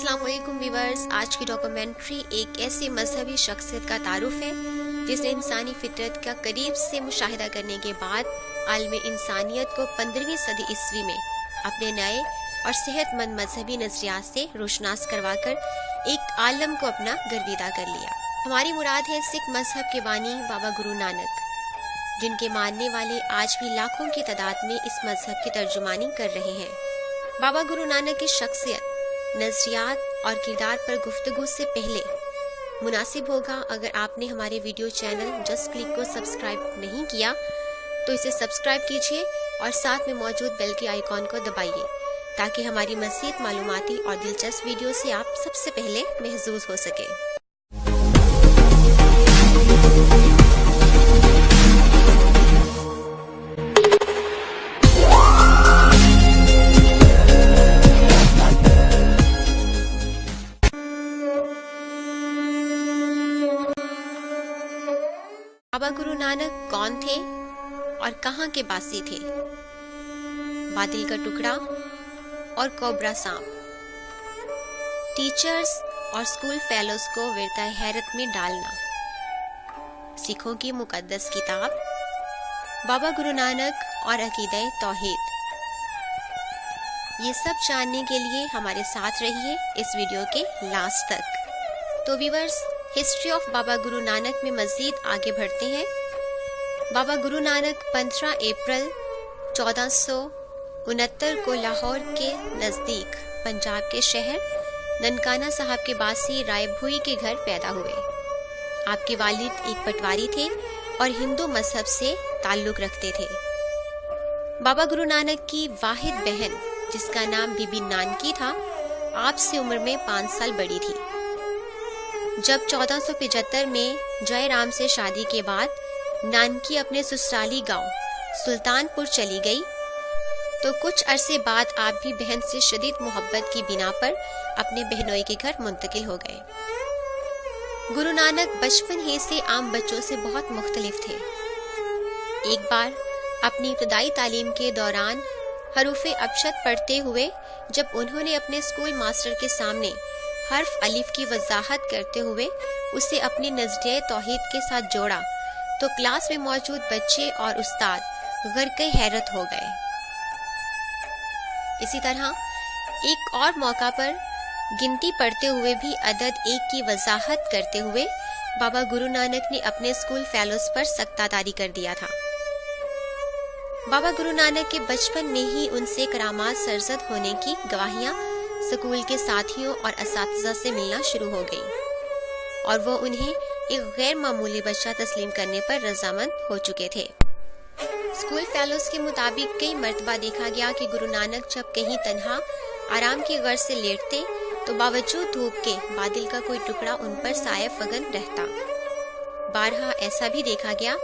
अस्सलाम वालेकुम व्यूअर्स। आज की डॉक्यूमेंट्री एक ऐसे मजहबी शख्सियत का तारुफ है जिसने इंसानी फितरत का करीब से मुशाहिदा करने के बाद आलम इंसानियत को 15वीं सदी ईस्वी में अपने नए और सेहतमंद मजहबी नजरियात से रोशनास करवाकर एक आलम को अपना गर्विदा कर लिया। हमारी मुराद है सिख मजहब के बानी बाबा गुरु नानक, जिनके मानने वाले आज भी लाखों की तादाद में इस मजहब की तर्जुमानी कर रहे हैं। बाबा गुरु नानक की शख्सियत, नजरियात और किरदार पर गुफ्तगू से पहले मुनासिब होगा अगर आपने हमारे वीडियो चैनल जस्ट क्लिक को सब्सक्राइब नहीं किया तो इसे सब्सक्राइब कीजिए और साथ में मौजूद बेल के आइकॉन को दबाइए ताकि हमारी मज़ीद मालूमाती और दिलचस्प वीडियो से आप सबसे पहले महजूज हो सके। बाबा गुरु नानक कौन थे और कहाँ के बासी थे? बादल का टुकड़ा और कोबरा सांप। टीचर्स और स्कूल फेलोज को विरताए हैरत में डालना। सिखों की मुकद्दस किताब बाबा गुरु नानक और अकीदे तौहीद। ये सब जानने के लिए हमारे साथ रहिए इस वीडियो के लास्ट तक। तो viewers, history of Baba Guru Nanak में मजीद आगे बढ़ते हैं। बाबा गुरु नानक 15 अप्रैल 1469 को लाहौर के नज़दीक पंजाब के शहर ननकाना साहब के बासी राय भूई के घर पैदा हुए। आपके वालिद एक पटवारी थे और हिंदू मजहब से ताल्लुक रखते थे। बाबा गुरु नानक की वाहिद बहन, जिसका नाम बीबी नानकी था, आपसे उम्र में 5 साल बड़ी थी। जब 1475 में जयराम से शादी के बाद नानकी अपने ससुराली गांव सुल्तानपुर चली गई तो कुछ अरसे बाद आप भी बहन से शदीद मोहब्बत की बिना पर अपने बहनोई के घर मुंतकिल हो गए। गुरु नानक बचपन ही से आम बच्चों से बहुत मुख्तलिफ थे। एक बार अपनी इब्तदाई तालीम के दौरान हरूफे अबशद पढ़ते हुए जब उन्होंने अपने स्कूल मास्टर के सामने हर्फ अलिफ की वजाहत करते हुए उसे अपने नजरिए तौहीद के साथ जोड़ा तो क्लास में मौजूद बच्चे और उस्ताद गर्क़े हैरत हो गए। इसी तरह एक और मौका पर गिनती पढ़ते हुए भी अदद 1 की वजाहत करते हुए बाबा गुरु नानक ने अपने स्कूल फेलोज पर सख्तादारी कर दिया था। बाबा गुरु नानक के बचपन में ही उनसे करामात सरजद होने की गवाहियां स्कूल के साथियों और असातिज़ा से मिलना शुरू हो गई और वो उन्हें एक गैर मामूली बच्चा तस्लीम करने पर रजामंद हो चुके थे। स्कूल फेलोज के मुताबिक कई मर्तबा देखा गया कि गुरु नानक जब कहीं तन्हा आराम की गर्ज से लेटते तो बावजूद धूप के बादल का कोई टुकड़ा उन पर साया फगन रहता। बारहा ऐसा भी देखा गया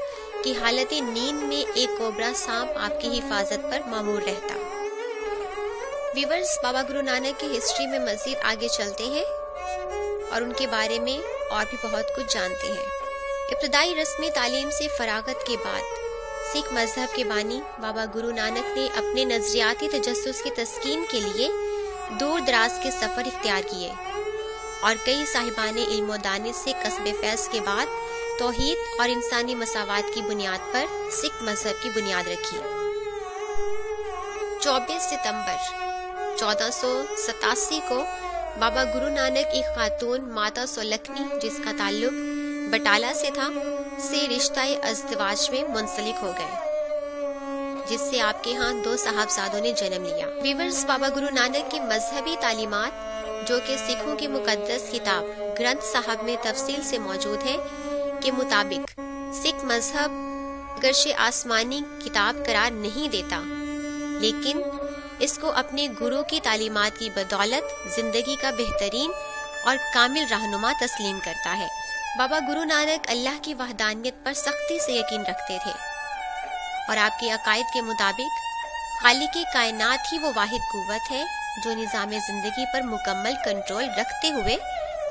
कि हालत नींद में एक कोबरा सांप आपकी हिफाजत पर मामूर रहता। व्यूअर्स, बाबा गुरु नानक की हिस्ट्री में मजीद आगे चलते हैं और उनके बारे में और भी बहुत कुछ जानते हैं। इब्तदाई रस्मी तालीम से फरागत के बाद सिख मजहब के बानी बाबा गुरु नानक ने अपने नजरियाती तजस्सुस की तस्कीन के लिए दूर दराज के सफर इख्तियार किए और कई साहिबाने इल्म व दानिश से कस्बे फैज के बाद तौहीद और इंसानी मसावात की बुनियाद पर सिख मजहब की बुनियाद रखी। 24 सितंबर 1487 को बाबा गुरु नानक एक खातून माता सोलखनी, जिसका ताल्लुक बटाला से था, से रिश्ताए अज़दवाज में मुंसलिक हो गए, जिससे आपके यहाँ 2 साहबजादों ने जन्म लिया। व्यूअर्स, बाबा गुरु नानक की मजहबी तालीमात, जो कि सिखों की मुकद्दस किताब ग्रंथ साहब में तफसील से मौजूद है, के मुताबिक सिख मजहब गर्शे आसमानी किताब करार नहीं देता, लेकिन इसको अपने गुरु की तालीमात की बदौलत जिंदगी का बेहतरीन और कामिल रहनुमा तस्लीम करता है। बाबा गुरु नानक अल्लाह की वहदानियत पर सख्ती से यकीन रखते थे और आपके अकायद के मुताबिक खालिक कायनात ही वो वाहिद कुव्वत है जो निज़ाम जिंदगी पर मुकम्मल कंट्रोल रखते हुए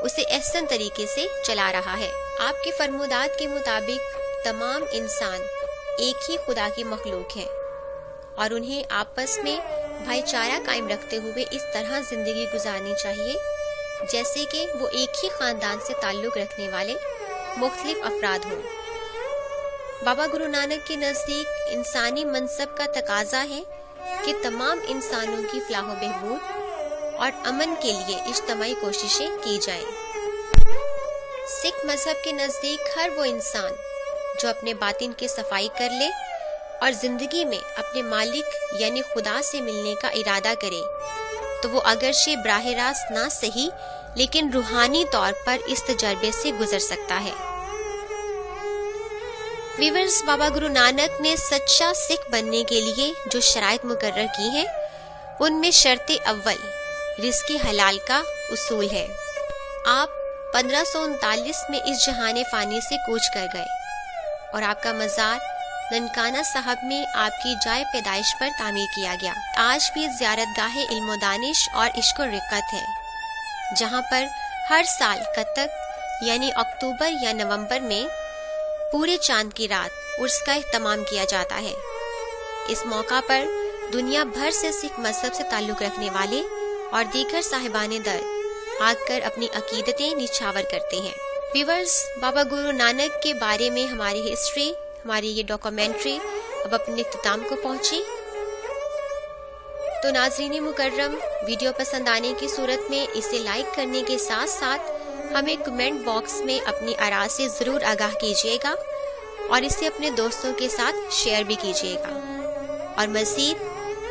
उसे एहसन तरीके से चला रहा है। आपके फरमुदात के मुताबिक तमाम इंसान एक ही खुदा की मखलूक है और उन्हें आपस में भाईचारा कायम रखते हुए इस तरह जिंदगी गुजारनी चाहिए جیسے کہ وہ ایک ہی خاندان سے تعلق رکھنے والے مختلف افراد ہوں۔ بابا گرو نانک کے نزدیک انسانی منصب کا تقاضا ہے کہ تمام انسانوں کی فلاح و بہبود اور امن کے لیے اجتماعی کوششیں کی جائیں۔ سکھ مذہب کے نزدیک ہر وہ انسان جو اپنے باطن کی صفائی کر لے اور زندگی میں اپنے مالک یعنی خدا سے ملنے کا ارادہ کرے تو وہ اگرچہ براہ راست نہ صحیح لیکن روحانی طور پر اس تجربے سے گزر سکتا ہے۔ ویورز، بابا گرو نانک نے سچا سکھ بننے کے لیے جو شرائط مقرر کی ہیں ان میں شرط اول رزق حلال کا اصول ہے۔ آپ 1539 میں اس جہان فانی سے کوچ کر گئے اور آپ کا مزار ننکانہ صاحب میں آپ کی جائے پیدائش پر تعمیر کیا گیا۔ آج بھی زیارت گاہ علم و دانش اور عشق و رقت ہے، جہاں پر ہر سال کتک یعنی اکتوبر یا نومبر میں پورے چاند کی رات عرس کا اہتمام کیا جاتا ہے۔ اس موقع پر دنیا بھر سے سکھ مذہب سے تعلق رکھنے والے اور دیگر صاحبان در آ کر اپنی عقیدتیں نچھاور کرتے ہیں۔ ویورز، بابا گرو نانک کے بارے میں ہماری ہسٹری، ہماری یہ ڈاکومنٹری اب اپنے اختتام کو پہنچی۔ تو ناظرین مکرم، ویڈیو پسند آنے کی صورت میں اسے لائک کرنے کے ساتھ ساتھ ہمیں کمنٹ باکس میں اپنی آراء سے ضرور آگاہ کیجیے گا اور اسے اپنے دوستوں کے ساتھ شیئر بھی کیجیے گا، اور مزید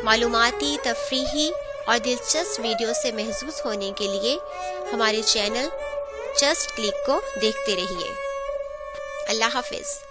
معلوماتی، تفریحی اور دلچسپ ویڈیو سے محظوظ ہونے کے لیے ہمارے چینل جسٹ کلک کو دیکھتے رہیے۔ اللہ حافظ۔